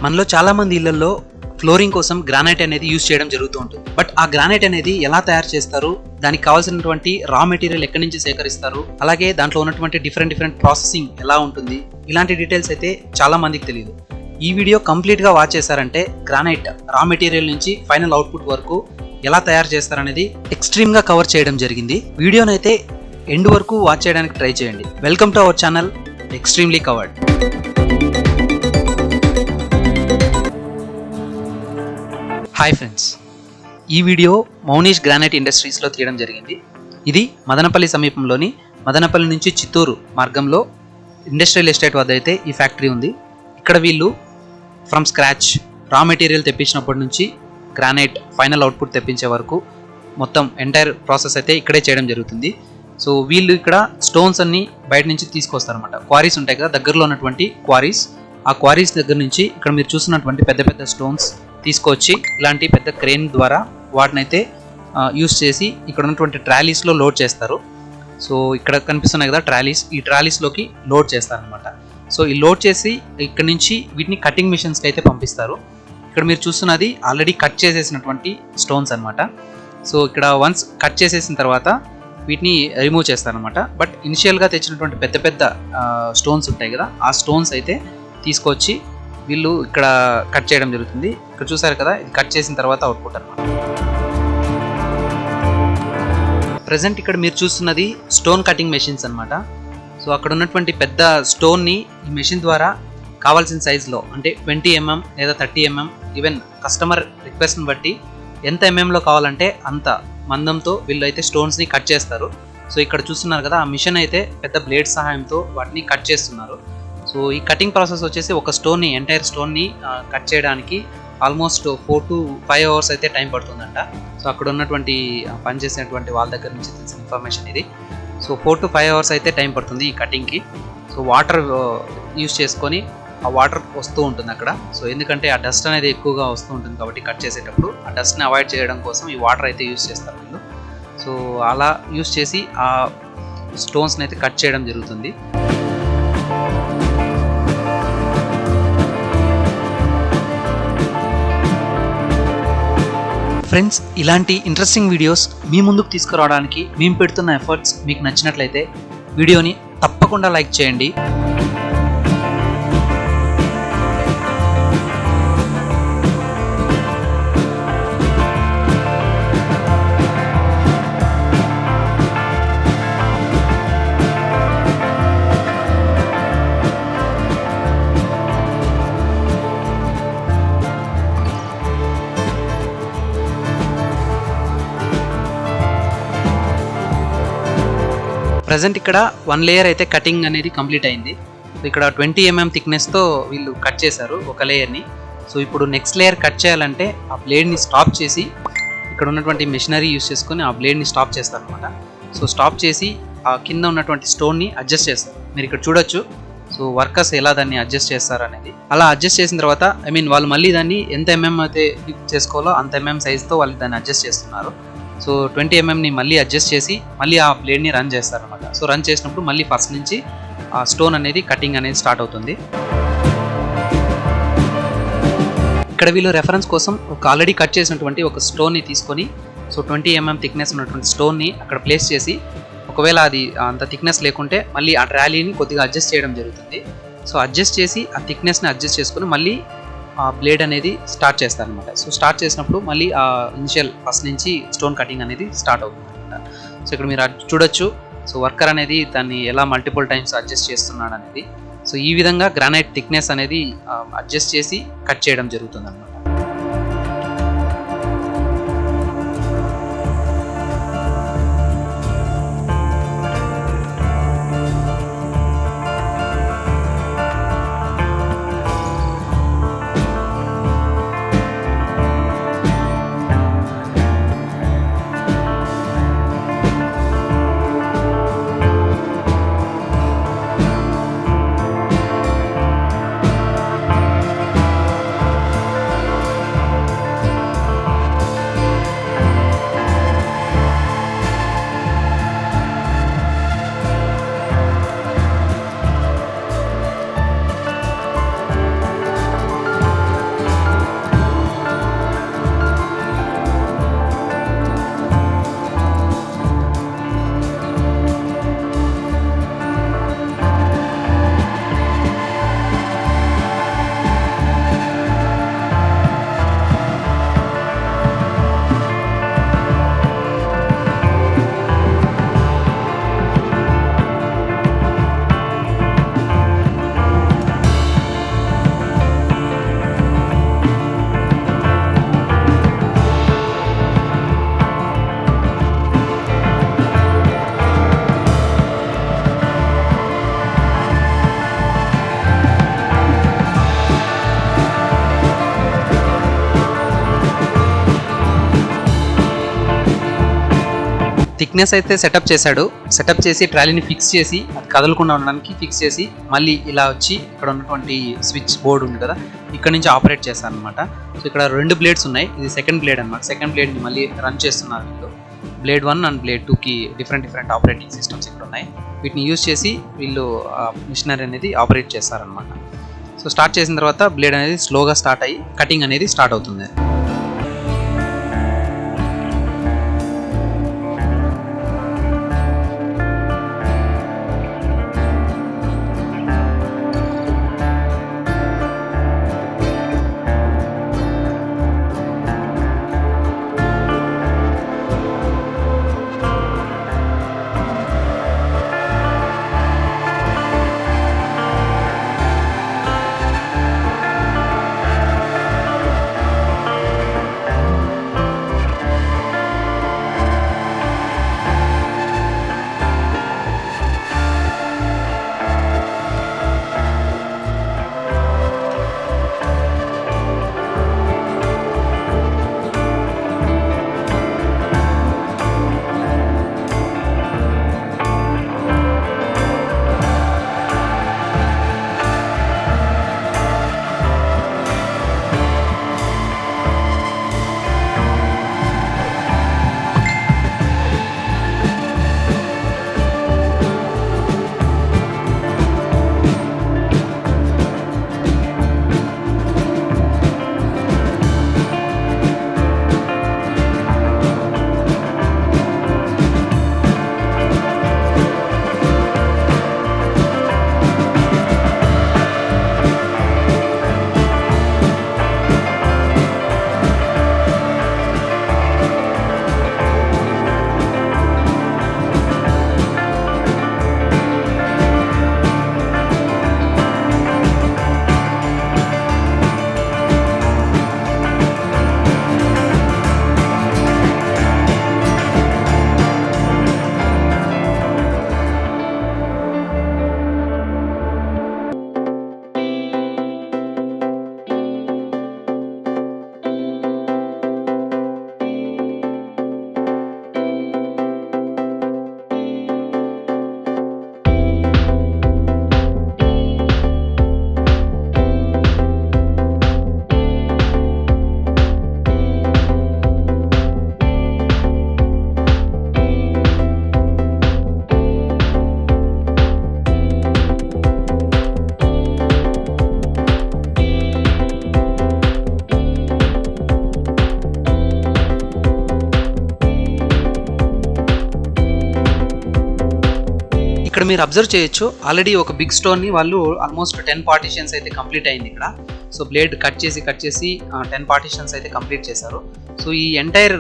మనలో చాలా మంది ఇళ్లలో ఫ్లోరింగ్ కోసం గ్రానైట్ అనేది యూజ్ చేయడం జరుగుతూ ఉంటుంది. బట్ ఆ గ్రానైట్ అనేది ఎలా తయారు చేస్తారు, దానికి కావాల్సినటువంటి రా మెటీరియల్ ఎక్కడి నుంచి సేకరిస్తారు, అలాగే దాంట్లో ఉన్నటువంటి డిఫరెంట్ ప్రాసెసింగ్ ఎలా ఉంటుంది, ఇలాంటి డీటెయిల్స్ అయితే చాలా మందికి తెలియదు. ఈ వీడియో కంప్లీట్ గా వాచ్ చేశారంటే గ్రానైట్ రా మెటీరియల్ నుంచి ఫైనల్ అవుట్పుట్ వరకు ఎలా తయారు చేస్తారనేది ఎక్స్ట్రీమ్ గా కవర్ చేయడం జరిగింది. వీడియోనైతే ఎండ్ వరకు వాచ్ చేయడానికి ట్రై చేయండి. Welcome to our channel extremely covered. Hi friends, ఈ వీడియో మౌనిష్ గ్రానైట్ ఇండస్ట్రీస్లో తీయడం జరిగింది. ఇది మదనపల్లి సమీపంలోని మదనపల్లి నుంచి చిత్తూరు మార్గంలో ఇండస్ట్రియల్ ఎస్టేట్ వద్ద అయితే ఈ ఫ్యాక్టరీ ఉంది. ఇక్కడ వీళ్ళు ఫ్రమ్ స్క్రాచ్ రా మెటీరియల్ తెప్పించినప్పటి నుంచి గ్రానైట్ ఫైనల్ అవుట్పుట్ తెప్పించే వరకు మొత్తం ఎంటైర్ ప్రాసెస్ అయితే ఇక్కడే చేయడం జరుగుతుంది. సో వీళ్ళు ఇక్కడ స్టోన్స్ అన్ని బయట నుంచి తీసుకొస్తారన్నమాట. క్వారీస్ ఉంటాయి కదా, దగ్గరలో ఉన్నటువంటి క్వారీస్, ఆ క్వారీస్ దగ్గర నుంచి ఇక్కడ మీరు చూస్తున్నటువంటి పెద్ద పెద్ద స్టోన్స్ తీసుకొచ్చి ఇలాంటి పెద్ద క్రేన్ ద్వారా వాటినైతే యూస్ చేసి ఇక్కడ ఉన్నటువంటి ట్రాలీస్లో లోడ్ చేస్తారు. సో ఇక్కడ కనిపిస్తున్నాయి కదా ట్రాలీస్, ఈ ట్రాలీస్లోకి లోడ్ చేస్తారనమాట. సో ఈ లోడ్ చేసి ఇక్కడ నుంచి వీటిని కటింగ్ మిషన్స్కి అయితే పంపిస్తారు. ఇక్కడ మీరు చూస్తున్నది ఆల్రెడీ కట్ చేసేసినటువంటి స్టోన్స్ అనమాట. సో ఇక్కడ వన్స్ కట్ చేసేసిన తర్వాత వీటిని రిమూవ్ చేస్తారనమాట. బట్ ఇనిషియల్గా తెచ్చినటువంటి పెద్ద పెద్ద స్టోన్స్ ఉంటాయి కదా, ఆ స్టోన్స్ అయితే తీసుకొచ్చి వీళ్ళు ఇక్కడ కట్ చేయడం జరుగుతుంది. ఇక్కడ చూసారు కదా, ఇది కట్ చేసిన తర్వాత అవుట్పుట్ అనమాట. ప్రజెంట్ ఇక్కడ మీరు చూస్తున్నది స్టోన్ కటింగ్ మెషిన్స్ అనమాట. సో అక్కడ ఉన్నటువంటి పెద్ద స్టోన్ని ఈ మెషిన్ ద్వారా కావాల్సిన సైజులో, అంటే 20 mm లేదా 30 mm, ఈవెన్ కస్టమర్ రిక్వెస్ట్ని బట్టి ఎంత ఎంఎంలో కావాలంటే అంత మందంతో వీళ్ళు అయితే స్టోన్స్ని కట్ చేస్తారు. సో ఇక్కడ చూస్తున్నారు కదా, ఆ మిషన్ అయితే పెద్ద బ్లేడ్ సహాయంతో వాటిని కట్ చేస్తున్నారు. సో ఈ కటింగ్ ప్రాసెస్ వచ్చేసి ఒక స్టోన్ని, ఎంటైర్ స్టోన్ని కట్ చేయడానికి ఆల్మోస్ట్ 4 to 5 hours అయితే టైం పడుతుందంట. సో అక్కడ ఉన్నటువంటి పనిచేసినటువంటి వాళ్ళ దగ్గర నుంచి తెలిసిన ఇన్ఫర్మేషన్ ఇది. సో 4 to 5 hours అయితే టైం పడుతుంది ఈ కటింగ్కి. సో వాటర్ యూస్ చేసుకొని ఆ వాటర్ వస్తూ ఉంటుంది అక్కడ. సో ఎందుకంటే ఆ డస్ట్ అనేది ఎక్కువగా వస్తూ ఉంటుంది కాబట్టి కట్ చేసేటప్పుడు ఆ డస్ట్ని అవాయిడ్ చేయడం కోసం ఈ వాటర్ అయితే యూస్ చేస్తారు వీళ్ళు. సో అలా యూస్ చేసి ఆ స్టోన్స్ని అయితే కట్ చేయడం జరుగుతుంది. ఫ్రెండ్స్, ఇలాంటి ఇంట్రెస్టింగ్ వీడియోస్ మీ ముందుకు తీసుకురావడానికి మేము పెడుతున్న ఎఫర్ట్స్ మీకు నచ్చినట్లయితే వీడియోని తప్పకుండా లైక్ చేయండి. ప్రజెంట్ ఇక్కడ 1 లేయర్ అయితే కటింగ్ అనేది కంప్లీట్ అయింది. సో ఇక్కడ 20 mm థిక్నెస్తో వీళ్ళు కట్ చేశారు ఒక లేయర్ని. సో ఇప్పుడు నెక్స్ట్ లేయర్ కట్ చేయాలంటే ఆ బ్లేడ్ని స్టాప్ చేసి ఇక్కడ ఉన్నటువంటి మెషినరీ యూస్ చేసుకొని ఆ బ్లేడ్ని స్టాప్ చేస్తారు అనమాట. సో స్టాప్ చేసి ఆ కింద ఉన్నటువంటి స్టోన్ని అడ్జస్ట్ చేస్తారు. మీరు ఇక్కడ చూడొచ్చు. సో వర్కర్స్ ఎలా దాన్ని అడ్జస్ట్ చేస్తారు అనేది. అలా అడ్జస్ట్ చేసిన తర్వాత వాళ్ళు మళ్ళీ దాన్ని ఎంత ఎంఎం అయితే లిఫ్ట్ చేసుకోవాలో అంత ఎంఎం సైజ్తో వాళ్ళు దాన్ని అడ్జస్ట్ చేస్తున్నారు. సో 20 mmని మళ్ళీ అడ్జస్ట్ చేసి మళ్ళీ ఆ బ్లేడ్ని రన్ చేస్తారనమాట. సో రన్ చేసినప్పుడు మళ్ళీ ఫస్ట్ నుంచి ఆ స్టోన్ అనేది కటింగ్ అనేది స్టార్ట్ అవుతుంది. ఇక్కడ వీళ్ళు రెఫరెన్స్ కోసం ఒక ఆల్రెడీ కట్ చేసినటువంటి ఒక స్టోన్ని తీసుకొని, సో 20 mm థిక్నెస్ ఉన్నటువంటి స్టోన్ని అక్కడ ప్లేస్ చేసి, ఒకవేళ అది అంత థిక్నెస్ లేకుంటే మళ్ళీ ఆ ట్రాలీని కొద్దిగా అడ్జస్ట్ చేయడం జరుగుతుంది. సో అడ్జస్ట్ చేసి ఆ థిక్నెస్ని అడ్జస్ట్ చేసుకొని మళ్ళీ ఆ బ్లేడ్ అనేది స్టార్ట్ చేస్తారనమాట. సో స్టార్ట్ చేసినప్పుడు మళ్ళీ ఆ ఇనిషియల్ ఫస్ట్ నుంచి స్టోన్ కటింగ్ అనేది స్టార్ట్ అవుతుంది అనమాట. సో ఇక్కడ మీరు చూడొచ్చు. సో వర్కర్ అనేది దాన్ని ఎలా మల్టిపుల్ టైమ్స్ అడ్జస్ట్ చేస్తున్నాడు అనేది. సో ఈ విధంగా గ్రానైట్ థిక్నెస్ అనేది అడ్జస్ట్ చేసి కట్ చేయడం జరుగుతుంది అనమాట. థిక్నెస్ అయితే సెటప్ చేశాడు. సెటప్ చేసి ట్రాలీని ఫిక్స్ చేసి అది కదలకుండా ఉండడానికి ఫిక్స్ చేసి మళ్ళీ ఇలా వచ్చి ఇక్కడ ఉన్నటువంటి స్విచ్ బోర్డు ఉంది కదా, ఇక్కడ నుంచి ఆపరేట్ చేశాను అనమాట. సో ఇక్కడ 2 బ్లేడ్స్ ఉన్నాయి. ఇది సెకండ్ బ్లేడ్ అనమాట. సెకండ్ బ్లేడ్ని మళ్ళీ రన్ చేస్తున్నారు వీళ్ళు. బ్లేడ్ 1 అండ్ బ్లేడ్ 2కి డిఫరెంట్ ఆపరేటింగ్ సిస్టమ్స్ ఇక్కడ ఉన్నాయి. వీటిని యూజ్ చేసి వీళ్ళు మిషనరీ అనేది ఆపరేట్ చేస్తారనమాట. సో స్టార్ట్ చేసిన తర్వాత బ్లేడ్ అనేది స్లోగా స్టార్ట్ అయ్యి కటింగ్ అనేది స్టార్ట్ అవుతుంది. ఇక్కడ మీరు అబ్జర్వ్ చేయొచ్చు, ఆల్రెడీ ఒక బిగ్ స్టోన్ని వాళ్ళు ఆల్మోస్ట్ 10 పార్టీషన్స్ అయితే కంప్లీట్ అయింది ఇక్కడ. సో బ్లేడ్ కట్ చేసి 10 పార్టీషన్స్ అయితే కంప్లీట్ చేశారు. సో ఈ ఎంటైర్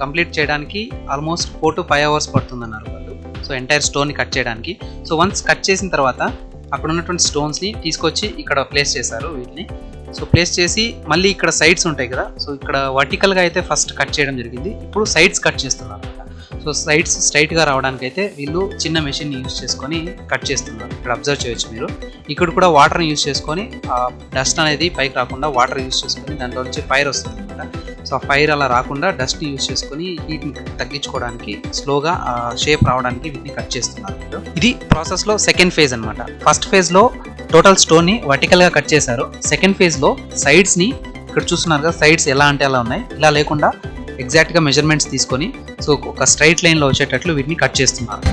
కంప్లీట్ చేయడానికి ఆల్మోస్ట్ 4 to 5 hours పడుతుందన్నారు వాళ్ళు. సో ఎంటైర్ స్టోన్ని కట్ చేయడానికి. సో వన్స్ కట్ చేసిన తర్వాత అక్కడ ఉన్నటువంటి స్టోన్స్ని తీసుకొచ్చి ఇక్కడ ప్లేస్ చేశారు వీటిని. సో ప్లేస్ చేసి మళ్ళీ ఇక్కడ సైడ్స్ ఉంటాయి కదా, సో ఇక్కడ వర్టికల్గా అయితే ఫస్ట్ కట్ చేయడం జరిగింది. ఇప్పుడు సైడ్స్ కట్ చేస్తున్నారు. సో సైడ్స్ స్ట్రైట్గా రావడానికి అయితే వీళ్ళు చిన్న మెషిన్ని యూజ్ చేసుకొని కట్ చేస్తున్నారు. ఇక్కడ అబ్జర్వ్ చేయొచ్చు మీరు. ఇక్కడ కూడా వాటర్ని యూజ్ చేసుకొని డస్ట్ అనేది పైకి రాకుండా వాటర్ యూజ్ చేసుకొని దాంట్లో నుంచి ఫైర్ వస్తుంది అనమాట. సో ఆ ఫైర్ అలా రాకుండా డస్ట్ యూజ్ చేసుకొని హీట్ని తగ్గించుకోవడానికి స్లోగా షేప్ రావడానికి వీటిని కట్ చేస్తున్నారు. ఇది ప్రాసెస్లో సెకండ్ ఫేజ్ అనమాట. ఫస్ట్ ఫేజ్లో టోటల్ స్టోన్ని వర్టికల్గా కట్ చేశారు. సెకండ్ ఫేజ్లో సైడ్స్ని ఇక్కడ చూస్తున్నారు కదా, సైడ్స్ ఎలా అంటే అలా ఉన్నాయి, ఇలా లేకుండా ఎగ్జాక్ట్గా మెజర్మెంట్స్ తీసుకొని సో ఒక స్ట్రైట్ లైన్లో వచ్చేటట్లు వీటిని కట్ చేస్తున్నారు.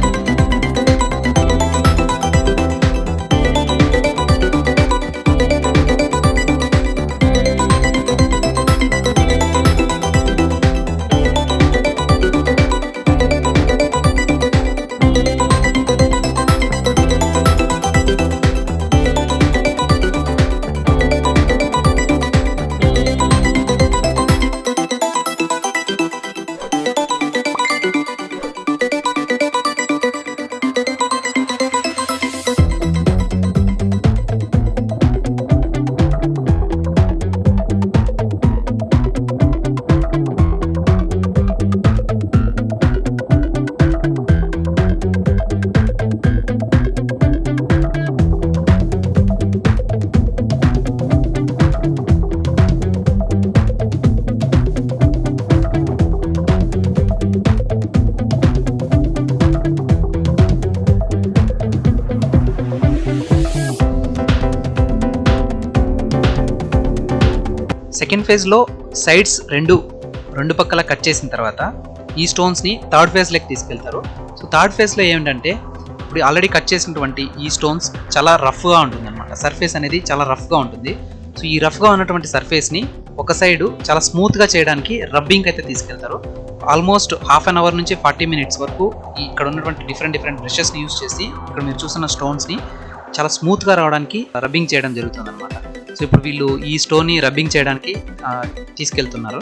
సెకండ్ ఫేజ్లో సైడ్స్ రెండు పక్కల కట్ చేసిన తర్వాత ఈ స్టోన్స్ని థర్డ్ ఫేజ్లోకి తీసుకెళ్తారు. సో థర్డ్ ఫేజ్లో ఏమిటంటే ఇప్పుడు ఆల్రెడీ కట్ చేసినటువంటి ఈ స్టోన్స్ చాలా రఫ్గా ఉంటుంది అనమాట. సర్ఫేస్ అనేది చాలా రఫ్గా ఉంటుంది. సో ఈ రఫ్గా ఉన్నటువంటి సర్ఫేస్ని ఒక సైడు చాలా స్మూత్గా చేయడానికి రబ్బింగ్ అయితే తీసుకెళ్తారు. ఆల్మోస్ట్ హాఫ్ అన్ అవర్ నుంచి 40 minutes వరకు ఇక్కడ ఉన్నటువంటి డిఫరెంట్ బ్రషెస్ని యూస్ చేసి ఇక్కడ మీరు చూస్తున్న స్టోన్స్ని చాలా స్మూత్గా రావడానికి రబ్బింగ్ చేయడం జరుగుతుంది అనమాట. సో ఇప్పుడు వీళ్ళు ఈ స్టోన్ని రబ్బింగ్ చేయడానికి తీసుకెళ్తున్నారు.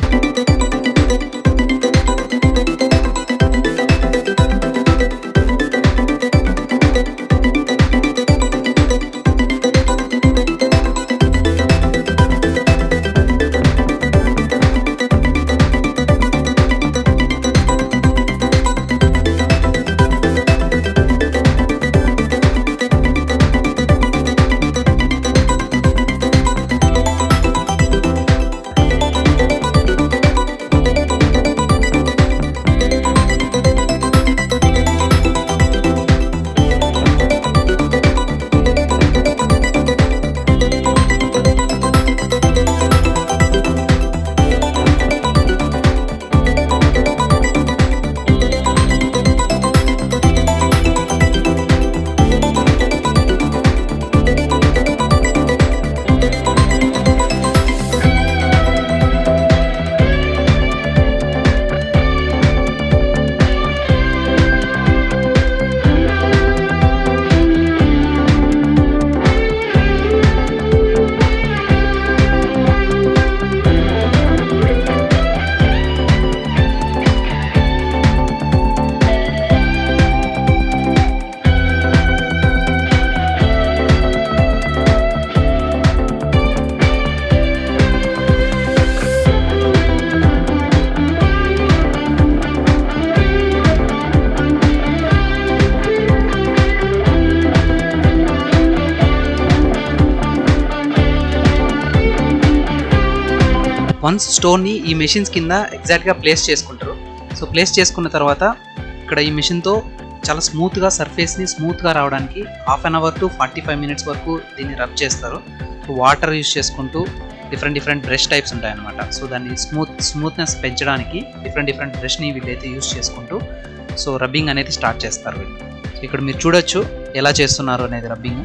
వన్స్ స్టోన్ని ఈ మెషిన్స్ కింద ఎగ్జాక్ట్గా ప్లేస్ చేసుకుంటారు. సో ప్లేస్ చేసుకున్న తర్వాత ఇక్కడ ఈ మెషిన్తో చాలా స్మూత్గా సర్ఫేస్ని స్మూత్గా రావడానికి half an hour to 45 minutes వరకు దీన్ని రబ్ చేస్తారు. సో వాటర్ యూస్ చేసుకుంటూ డిఫరెంట్ బ్రష్ టైప్స్ ఉంటాయన్నమాట. సో దాన్ని స్మూత్నెస్ పెంచడానికి డిఫరెంట్ బ్రష్ని వీళ్ళైతే యూస్ చేసుకుంటూ సో రబ్బింగ్ అనేది స్టార్ట్ చేస్తారు వీళ్ళు. సో ఇక్కడ మీరు చూడొచ్చు ఎలా చేస్తున్నారు అనేది రబ్బింగ్.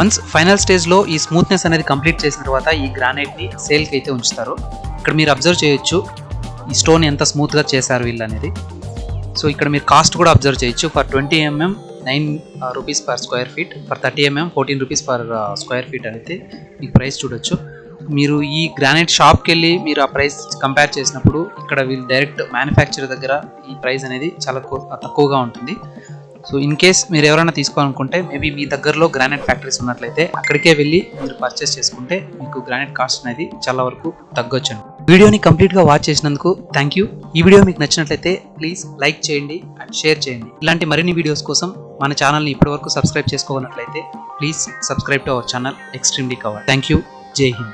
వన్స్ ఫైనల్ స్టేజ్లో ఈ స్మూత్నెస్ అనేది కంప్లీట్ చేసిన తర్వాత ఈ గ్రానైట్ని సేల్కి అయితే ఉంచుతారు. ఇక్కడ మీరు అబ్జర్వ్ చేయొచ్చు ఈ స్టోన్ ఎంత స్మూత్గా చేశారు వీళ్ళు అనేది. సో ఇక్కడ మీరు కాస్ట్ కూడా అబ్జర్వ్ చేయొచ్చు. For 20 mm 9 rupees per square feet, for 30 mm 14 rupees per square feet అయితే మీకు ప్రైస్ చూడొచ్చు. మీరు ఈ గ్రానైట్ షాప్కి వెళ్ళి మీరు ఆ ప్రైస్ కంపేర్ చేసినప్పుడు ఇక్కడ వీళ్ళు డైరెక్ట్ మ్యానుఫ్యాక్చర్ దగ్గర ఈ ప్రైస్ అనేది చాలా తక్కువగా ఉంటుంది. సో ఇన్ కేస్ మీరు ఎవరైనా తీసుకోవాలనుకుంటే మేబీ మీ దగ్గరలో గ్రానైట్ ఫ్యాక్టరీస్ ఉన్నట్లయితే అక్కడికే వెళ్ళి మీరు పర్చేస్ చేసుకుంటే మీకు గ్రానైట్ కాస్ట్ అనేది చాలా వరకు తగ్గొచ్చు. వీడియోని కంప్లీట్గా వాచ్ చేసినందుకు థ్యాంక్ యూ. ఈ వీడియో మీకు నచ్చినట్లయితే ప్లీజ్ లైక్ చేయండి అండ్ షేర్ చేయండి. ఇలాంటి మరిన్ని వీడియోస్ కోసం మన ఛానల్ని ఇప్పటివరకు సబ్స్క్రైబ్ చేసుకోనట్లయితే please subscribe to our channel extremely కవర్. Thank you. జై హింద్.